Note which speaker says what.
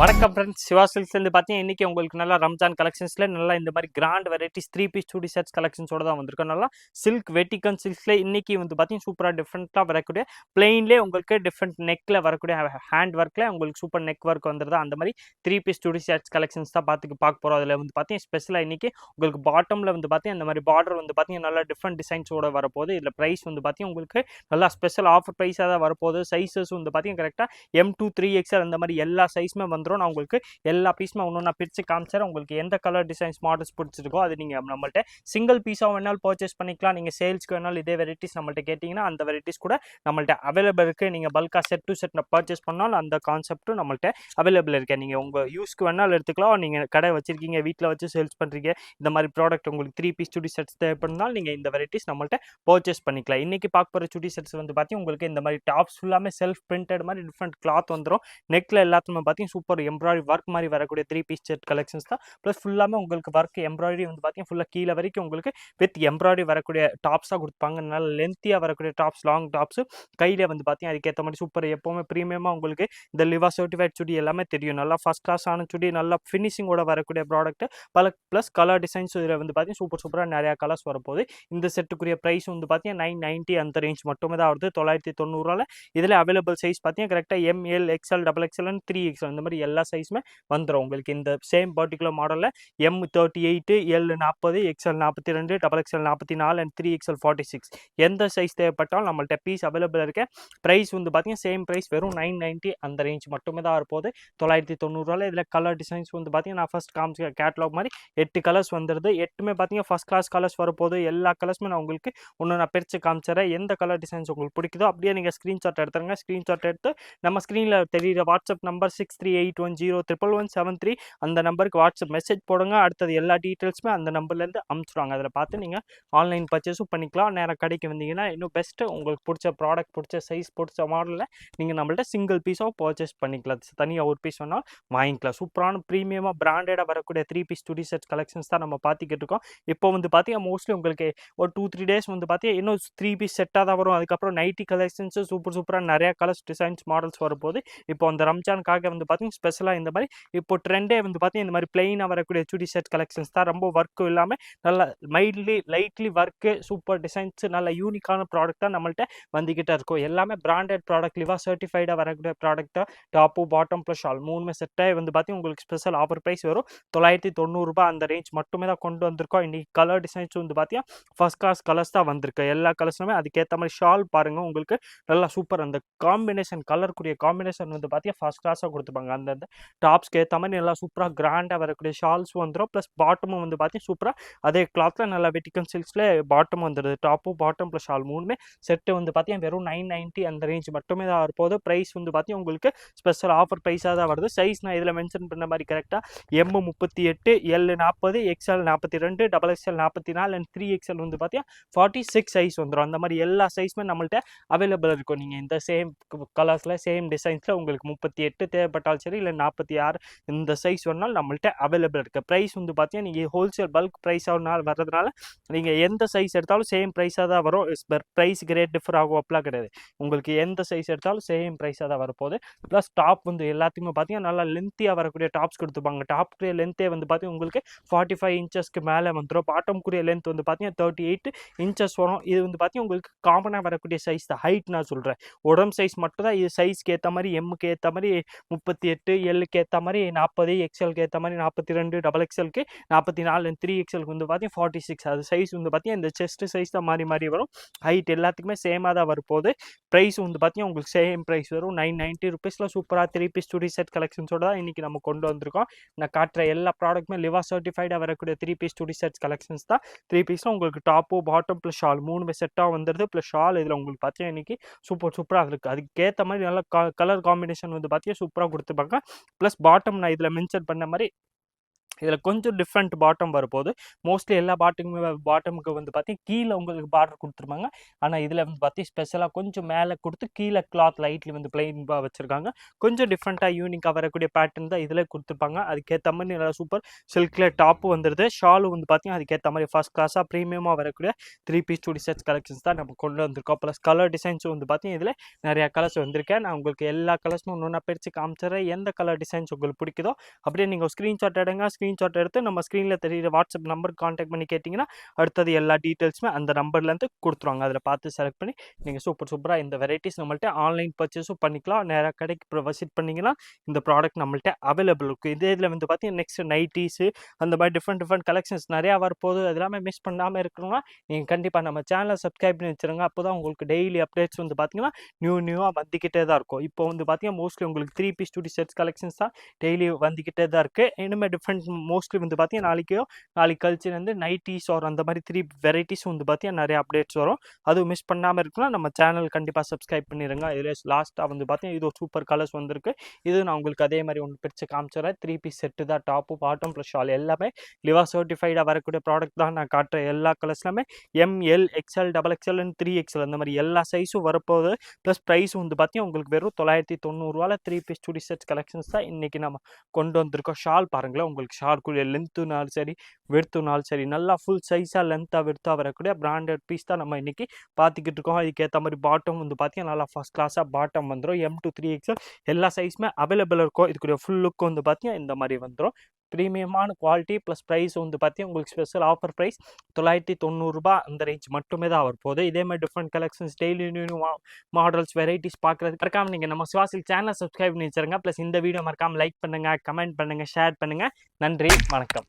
Speaker 1: வணக்கம் ஃப்ரெண்ட்ஸ், சிவா சில்க்ஸ்லேருந்து பார்த்தீங்கன்னா இன்றைக்கி உங்களுக்கு நல்லா ரம்ஜான் கலெக்ஷன்ஸில் நல்லா இந்த மாதிரி கிராண்ட் வெரைட்டிஸ் 3 பீஸ் 2 செட்ஸ் கலெக்ஷன்ஸோட தான் வந்திருக்கும். நல்லா சில்க் வெட்டிகன் சில்க்ஸில் இன்றைக்கி வந்து பார்த்தீங்கன்னா சூப்பராக டிஃப்ரெண்ட்டாக வரக்கூடிய பிளெயின்லேயே உங்களுக்கு டிஃப்ரெண்ட் நெக்கில் வரக்கூடிய ஹேண்ட் ஒர்க்கில் உங்களுக்கு சூப்பர் நெக் ஒர்க் வந்துடுது. அந்த மாதிரி 3 பீஸ் 2 செட்ஸ் கலெக்ஷன்ஸ் தான் பார்க்க போகிறோம். அதில் வந்து பார்த்தீங்கன்னா ஸ்பெஷலாக இன்றைக்கி உங்களுக்கு பாட்டமில் வந்து பார்த்தீங்கன்னா இந்த மாதிரி பார்டர் வந்து பார்த்தீங்கன்னா நல்லா டிஃப்ரெண்ட் டிசைன்ஸோட வரப்போகுது. இதில் ப்ரைஸ் வந்து பார்த்தீங்கன்னா உங்களுக்கு நல்லா ஸ்பெஷல் ஆஃபர் ப்ரைஸாக தான் வரப்போகுது. சைஸஸ் வந்து பார்த்தீங்கன்னா கரெக்டாக M2 3XL அந்த மாதிரி எல்லா சைஸுமே வந்துடும். நான் உங்களுக்கு எல்லா பீஸுமே ஒன்று நான் பிரித்து காமிச்சேன். உங்களுக்கு எந்த கலர் டிசைன்ஸ் மாடல்ஸ் பிடிச்சிருக்கோ அது நீங்கள் நம்மள்ட்ட சிங்கிள் பீஸாக வேணாலும் பர்ச்சேஸ் பண்ணிக்கலாம். நீங்கள் சேல்ஸ்க்கு வேணாலும் இதே வெரைட்டிஸ் நம்மள்ட்ட கேட்டிங்கன்னா அந்த வெரைட்டிஸ் கூட நம்மள்ட்ட அவைலபிள் இருக்குது. நீங்கள் பல்காக செட் டு செட் பர்ச்சேஸ் பண்ணாலும் அந்த கான்செப்ட்டும் நம்மள்ட்ட அவைலபிள் இருக்குது. நீங்கள் உங்கள் யூஸ்க்கு வேணாலும் எடுத்துக்கலாம். நீங்கள் கடை வச்சுருக்கீங்க, வீட்டில் வச்சு சேல்ஸ் பண்ணுறீங்க, இந்த மாதிரி ப்ராடக்ட் உங்களுக்கு 3 பீஸ் 2 செட்ஸ் தேவைப்படுனாலும் நீங்கள் இந்த வெரைட்டிஸ் நம்மள்ட்ட பர்ச்சேஸ் பண்ணிக்கலாம். இன்றைக்கி பார்க்க போகிற சுடி செட்ஸ் வந்து பார்த்தீங்கன்னா உங்களுக்கு இந்த மாதிரி டாப்ஸ் ஃபுல்லாமே செல்ஃப் பிரிண்டட் மாதிரி டிஃப்ரெண்ட் கிளாத் வந்துடும். நெக்கில் எல்லாத்துமே பார்த்தீங்கன்னா சூப்பர் எம்ப்ராய்டரி ஒர்க் மாதிரி வரக்கூடிய 3 பீஸ் செட் கலெக்ஷன்ஸ் தான். ப்ளஸ் ஃபுல்லாமே உங்களுக்கு ஒர்க் எம்ப்ராய்டரி வந்து பார்த்தீங்கன்னா ஃபுல்லாக கீழே வரைக்கும் உங்களுக்கு வித் எம்ப்ராய்டரி வரக்கூடிய டாப்ஸாக கொடுப்பாங்க. நல்ல லென்த்தியாக வரக்கூடிய டாப்ஸ், லாங் டாப்ஸ் கையில் வந்து பார்த்தீங்கன்னா அதுக்கேற்ற மாதிரி சூப்பர் எப்போவுமே ப்ரீமியமாக உங்களுக்கு இந்த லிவா சர்டிஃபைட் சுடி எல்லாமே தெரியும். நல்லா ஃபஸ்ட் கிளாஸ் ஆன சுடி, நல்லா ஃபினிஷிங்கோட வரக்கூடிய ப்ராடக்ட் ப்ளஸ் கலர் டிசைன்ஸ் இதில் வந்து பார்த்தீங்கன்னா சூப்பராக நிறையா கலர்ஸ் வரப்போகுது. இந்த செட்டுக்குரிய ப்ரைஸ் வந்து பார்த்தீங்கன்னா 990 அந்த ரேஞ்ச் மட்டுமே தான் வருது. 990 இதில் அவைலபிள் சைஸ் பார்த்தீங்கன்னா கரெக்டாக ML XL XXL 3XL இந்த மாதிரி எல்லா சைஸுமே வந்துடும். உங்களுக்கு இந்த சேம் பர்டிகுலர் மாடலில் M38 L40 XL42 XXL 44 and 3XL 46 எந்த சைஸ் தேவைப்பட்டாலும் நம்மள்ட்ட பீஸ் அவைலபிள் இருக்கு. ப்ரைஸ் வந்து பார்த்தீங்கன்னா சேம் ப்ரைஸ் வெறும் 990 அந்த ரேஞ்ச் மட்டுமே தான் இருப்போது. 990 இதில் கலர் டிசைன்ஸ் வந்து பார்த்தீங்கன்னா நான் ஃபஸ்ட் காமிச்ச கேட்லாக் மாதிரி 8 கலர்ஸ் வந்துடுது. 8மே பார்த்தீங்கன்னா ஃபஸ்ட் கிளாஸ் கலர்ஸ் வரப்போகுது. எல்லா கலர்ஸுமே நான் உங்களுக்கு ஒன்று நான் பிரித்து காமிச்சிடறேன். எந்த கலர் டிசைன்ஸ் உங்களுக்கு பிடிக்குதோ அப்படியே நீங்கள் ஸ்க்ரீன்ஷாட் எடுத்துருங்க. ஸ்க்ரீன்ஷாட் எடுத்து நம்ம ஸ்க்ரீனில் தெரியுற வாட்ஸ்அப் நம்பர் 63810173 அந்த நம்பருக்கு வாட்ஸ்அப் மெசேஜ் போடுங்க. அடுத்தது எல்லா டீட்டெயில்ஸுமே அந்த நம்பர்லேருந்து அனுப்பிச்சிடுவாங்க. அதில் பார்த்து நீங்கள் ஆன்லைன் பர்ச்சேஸும் பண்ணிக்கலாம். நேராக கடைக்கு வந்தீங்கன்னா இன்னும் பெஸ்ட்டு உங்களுக்கு பிடிச்ச ப்ராடக்ட், பிடிச்ச சைஸ், பிடிச்ச மாடலில் நீங்கள் நம்மள்ட்ட சிங்கிள் பீஸாக பர்ச்சேஸ் பண்ணிக்கலாம். தனியாக ஒரு பீஸ் வேணால் வாங்கிக்கலாம். சூப்பரான ப்ரீமியமாக பிராண்டடாக வரக்கூடிய 3 பீஸ் 2 செட் கலெக்ஷன்ஸ் தான் நம்ம பார்த்துக்கிட்டு இருக்கோம். இப்போ வந்து பார்த்தீங்கன்னா மோஸ்ட்லி உங்களுக்கு ஒரு 2-3 டேஸ் வந்து பார்த்தீங்கன்னா இன்னும் 3 பீஸ் செட்டாக தான் வரும். அதுக்கப்புறம் நைட்டி கலெக்ஷன்ஸு சூப்பராக நிறையா கலர்ஸ் டிசைன்ஸ் மாடல்ஸ் வரும்போது இப்போ அந்த ரம்ஜானுக்காக வந்து பார்த்தீங்கன்னா ஸ்பெஷலாக இந்த மாதிரி இப்போ ட்ரெண்டே வந்து பார்த்தீங்கன்னா இந்த மாதிரி பிளெயினாக வரக்கூடிய சுடி செட் கலெக்ஷன்ஸ் தான். ரொம்ப ஒர்க்கும் இல்லாமல் நல்லா லைட்லி ஒர்க்கு சூப்பர் டிசைன்ஸ் நல்ல யூனிக்கான ப்ராடக்ட் தான் நம்மள்ட்ட வந்துக்கிட்டே இருக்கும். எல்லாமே பிராண்டட் ப்ராடக்ட், லிவா சர்டிஃபைடாக வரக்கூடிய ப்ராடக்ட் தான். டாப்பு, பாட்டம் ப்ளஸ் ஷால் 3மே செட்டாக வந்து பார்த்தீங்கன்னா உங்களுக்கு ஸ்பெஷல் ஆஃபர் ப்ரைஸ் வரும் 990 அந்த ரேஞ்ச் மட்டுமே தான் கொண்டு வந்திருக்கோம். இன்றைக்கி கலர் டிசைன்ஸ் வந்து பார்த்தீங்கன்னா ஃபர்ஸ்ட் கிளாஸ் கலர்ஸ் தான் வந்திருக்கு. எல்லா கலர்ஸுமே அதுக்கேற்ற மாதிரி ஷால் பாருங்கள், உங்களுக்கு நல்லா சூப்பர் அந்த காம்பினேஷன் கலருக்குரிய காம்பினேஷன் வந்து பார்த்தீங்கன்னா ஃபர்ஸ்ட் கிளாஸாக கொடுத்துப்பாங்க. அந்த டாப்ஸ்க்கு ஏற்ற மாதிரி நல்லா சூப்பராக கிராண்டாக வரக்கூடிய ஷால்ஸ் வந்துடும். ப்ளஸ் பாட்டமும் வந்து பார்த்தீங்கன்னா சூப்பராக அதே கிளாத்தில் நல்லா வெட்டிகன் சில்க்ஸில் பாட்டம் வந்துடுது. டாப்பு, பாட்டம் ப்ளஸ் ஷால் 3மே செட்டு வந்து பார்த்தீங்கன்னா வெறும் 990 அந்த ரேஞ்ச் மட்டுமே தான் இருப்போது. ப்ரைஸ் வந்து பார்த்தீங்கன்னா உங்களுக்கு ஸ்பெஷல் ஆஃபர் ப்ரைஸாக தான் வருது. சைஸ் நான் இதில் மென்ஷன் பண்ண மாதிரி கரெக்டாக M38 L40 XL42 XXL 44 and 3XL வந்து பார்த்தீங்கன்னா 46 சைஸ் வந்துடும். அந்த மாதிரி எல்லா சைஸுமே நம்மள்ட்ட அவைலபிள் இருக்கும். நீங்கள் இந்த சேம் கலர்ஸில் சேம் டிசைன்ஸில் உங்களுக்கு 38 தேவைப்பட்டாலும் சரி, இல்லை 46 இந்த சைஸ் வேணாலும் நம்மள்ட்ட அவைலபிள் இருக்குது. ப்ரைஸ் வந்து பார்த்தீங்கன்னா நீங்கள் ஹோல்சேல் பல்க் ப்ரைஸாக வர்றதுனால நீங்கள் எந்த சைஸ் எடுத்தாலும் சேம் ப்ரைஸாக தான் வரும். ப்ரைஸ் கிரேட் டிஃபர் ஆகும் அப்படிலாம் கிடையாது. உங்களுக்கு எந்த சைஸ் எடுத்தாலும் சேம் ப்ரைஸாக தான் வரப்போகுது. ப்ளஸ் டாப் வந்து எல்லாத்துக்குமே பார்த்தீங்கன்னா நல்லா லென்த்தியாக வரக்கூடிய டாப்ஸ் கொடுத்துப்பாங்க. டாப்க்குரிய லென்த்தே வந்து பார்த்தீங்கன்னா உங்களுக்கு 45 இன்ச்சஸ்க்கு மேலே வந்துடும். பாட்டம்க்குரிய லென்த் வந்து பார்த்தீங்கன்னா 38 இன்ச்சஸ் வரும். இது வந்து பார்த்தீங்கன்னா உங்களுக்கு காமனாக வரக்கூடிய சைஸ் தான். ஹைட் நான் சொல்கிறேன், உடம்பு சைஸ் மட்டும் தான். இது சைஸ்க்கு ஏற்ற மாதிரி எம்முக்கு ஏற்ற மாதிரி 38, Lக்கு ஏற்ற மாதிரி 40, XLக்கு ஏற்ற மாதிரி 42, XXLக்கு 44, 3XLக்கு வந்து பார்த்தீங்கன்னா 46 அது சைஸ் வந்து பார்த்தீங்கன்னா இந்த செஸ்ட் சைஸ் தான் மாறி வரும். ஹைட் எல்லாத்துக்குமே சேமாக தான் வரப்போகுது. ப்ரைஸ் வந்து பார்த்தீங்கன்னா உங்களுக்கு சேம் ப்ரைஸ் வரும் 990 ருபீஸில் சூப்பராக 3 பீஸ் 2 செட் கலெக்ஷன்ஸோட தான் இன்றைக்கி நம்ம கொண்டு வந்திருக்கோம். நான் காட்டுற எல்லா ப்ராடக்ட்டுமே லிவா சர்டிஃபைடாக வரக்கூடிய 3 பீஸ் 2 செட் கலெக்ஷன்ஸ் தான். 3 பீஸில் உங்களுக்கு டாப்பு, பாட்டம் ப்ளஸ் ஷால் 3மே செட்டாக வந்துடுது. ப்ளஸ் ஷால் இதில் உங்களுக்கு பார்த்தீங்கன்னா இன்றைக்கி சூப்பராக இருக்குது. அதுக்கேற்ற மாதிரி நல்லா கலர் காம்பினேஷன் வந்து பார்த்தீங்கன்னா சூப்பராக கொடுத்துருப்பாங்க. ப்ளஸ் பாட்டம் நான் இதில் மென்ஷன் பண்ண மாதிரி இதில் கொஞ்சம் டிஃப்ரெண்ட் பாட்டம் வரப்போகுது. மோஸ்ட்லி எல்லா பாட்டமுக்கு வந்து பார்த்தீங்கன்னா கீழே உங்களுக்கு பார்டர் கொடுத்துருப்பாங்க. ஆனால் இதில் வந்து பார்த்தீங்கன்னா ஸ்பெஷலாக கொஞ்சம் மேலே கொடுத்து கீழே கிளாத் லைட்லி வந்து பிளெயினாக வச்சுருக்காங்க. கொஞ்சம் டிஃப்ரெண்ட்டாக யூனிக்காக வரக்கூடிய பேட்டர்ன் தான் இதில் கொடுத்துருப்பாங்க. அதுக்கேற்ற மாதிரி நல்லா சூப்பர் சில்கில் டாப்பு வந்துடுது. ஷாலும் வந்து பார்த்தீங்கன்னா அதுக்கேற்ற மாதிரி ஃபர்ஸ்ட் கிளாஸாக ப்ரீமியமாக வரக்கூடிய 3 பீஸ் சுடி செட்ஸ் கலெக்ஷன்ஸ் தான் நம்ம கொண்டு வந்திருக்கோம். ப்ளஸ் கலர் டிசைன்ஸும் வந்து பார்த்தீங்கன்னா இதில் நிறையா கலர்ஸ் வந்திருக்கேன். நான் உங்களுக்கு எல்லா கலர்ஸும் ஒன்றா பிரித்து காமிச்சிடுறேன். எந்த கலர் டிசைன்ஸ் உங்களுக்கு பிடிக்குதோ அப்படியே நீங்கள் ஸ்க்ரீன்ஷாட் எடுங்க. ஸ்க்ரீன்ஷாட் எடுத்து நம்ம ஸ்க்ரீனில் தெரியுற வாட்ஸ்அப் நம்பருக்கு காண்டாக்ட் பண்ணி கேட்டிங்கன்னா அடுத்தது எல்லா டீட்டெயில்ஸுமே அந்த நம்பர்லேருந்து கொடுத்துருவாங்க. அதில் பார்த்து செலக்ட் பண்ணி நீங்கள் சூப்பராக இந்த வெரைட்டிஸ் நம்மள்ட்ட ஆன்லைன் பர்ச்சேஸும் பண்ணிக்கலாம். நேராக கடைக்கு விசிட் பண்ணிங்கன்னா இந்த ப்ராடக்ட் நம்மள்ட்ட அவைலபிள் இருக்குது. இதே இதில் வந்து பார்த்தீங்கன்னா நெக்ஸ்ட் நைட்டிஸு அந்த மாதிரி டிஃப்ரெண்ட் கலெக்ஷன்ஸ் நிறையா வரப்போகுது. அது எல்லாமே மிஸ் பண்ணாமல் இருக்கணும்னா நீங்கள் கண்டிப்பாக நம்ம சேனலை சப்ஸ்கிரைப் பண்ணி வச்சுருங்க. அப்போ தான் உங்களுக்கு டெய்லி அப்டேட்ஸ் வந்து பார்த்தீங்கன்னா நியூவாக வந்துக்கிட்டே தான் இருக்கும். இப்போ வந்து பார்த்தீங்கன்னா மோஸ்ட்லி உங்களுக்கு 3 பீஸ் சுடி செட்ஸ் கலெக்ஷன்ஸ் தான் டெய்லி வந்துக்கிட்டே தான் இருக்குது. இனிமேல் டிஃப்ரெண்ட் மோஸ்ட்லி வந்து பார்த்தீங்கன்னா நாளைக்கு கழிச்சு வந்து நைட்டிஸ் ஆர் அந்த மாதிரி 3 வெரைட்டிஸ் வந்து பார்த்தீங்கன்னா நிறைய அப்டேட்ஸ் வரும். அதுவும் மிஸ் பண்ணாமல் இருக்குன்னா நம்ம சேனல் கண்டிப்பாக சப்ஸ்கிரைப் பண்ணிடுங்க. இதில் லாஸ்ட்டாக வந்து பார்த்தீங்கன்னா இது சூப்பர் கலர்ஸ் வந்திருக்கு. இது நான் உங்களுக்கு அதே மாதிரி ஒன்று பிரித்து காமிச்சிடுறேன். 3 பீஸ் செட்டு தான் டாப்பு பாட்டம் ப்ளஸ் ஷால் எல்லாமே லிவா சர்டிஃபைடாக வரக்கூடிய ப்ராடக்ட் தான் நான் காட்டுறேன். எல்லா கலர்ஸ்லாமே ML XL XXL 3XL அந்த மாதிரி எல்லா சைஸும் வரப்போகுது. ப்ளஸ் ப்ரைஸும் வந்து பார்த்தீங்கன்னா உங்களுக்கு வெறும் 990 3 பீஸ் சுடி செட்ஸ் கலெக்ஷன்ஸ் தான் இன்றைக்கி நம்ம கொண்டு வந்திருக்கோம். ஷால் பாருங்களேன், உங்களுக்கு ஷால்குள்ளே லென்த்துனாலும் சரி வெடுத்துனாலும் சரி நல்லா ஃபுல் சைஸாக லென்த்தாக வெடுத்தாக வரக்கூடிய பிராண்டட் பீஸ் தான் நம்ம இன்றைக்கி பார்த்துக்கிட்டு இருக்கோம். இதுக்கேற்ற மாதிரி பாட்டம் வந்து பார்த்தீங்கன்னா நல்லா ஃபஸ்ட் கிளாஸாக பாட்டம் வந்துடும். M to 3XL எல்லா சைஸுமே அவைலபிள் இருக்கும். இதுக்குரிய ஃபுல் லுக் வந்து பார்த்தீங்கன்னா இந்த மாதிரி வந்துடும். ப்ரீமியமான குவாலிட்டி ப்ளஸ் ப்ரைஸ் வந்து பார்த்தீங்கன்னா உங்களுக்கு ஸ்பெஷல் ஆஃபர் ப்ரைஸ் 990 அந்த ரேஞ்ச் மட்டுமே தான் வரப்போகுது. இதே மாதிரி different collections daily new models varieties பார்க்குறதுக்கு மறக்காமல் நீங்கள் நம்ம சிவாசில் சேனலை சப்ஸ்கிரைப் பண்ணி வச்சுருங்க. ப்ளஸ் இந்த வீடியோ மறக்காமல் லைக் பண்ணுங்கள், கமெண்ட் பண்ணுங்கள், ஷேர் பண்ணுங்கள். நன்றி, வணக்கம்.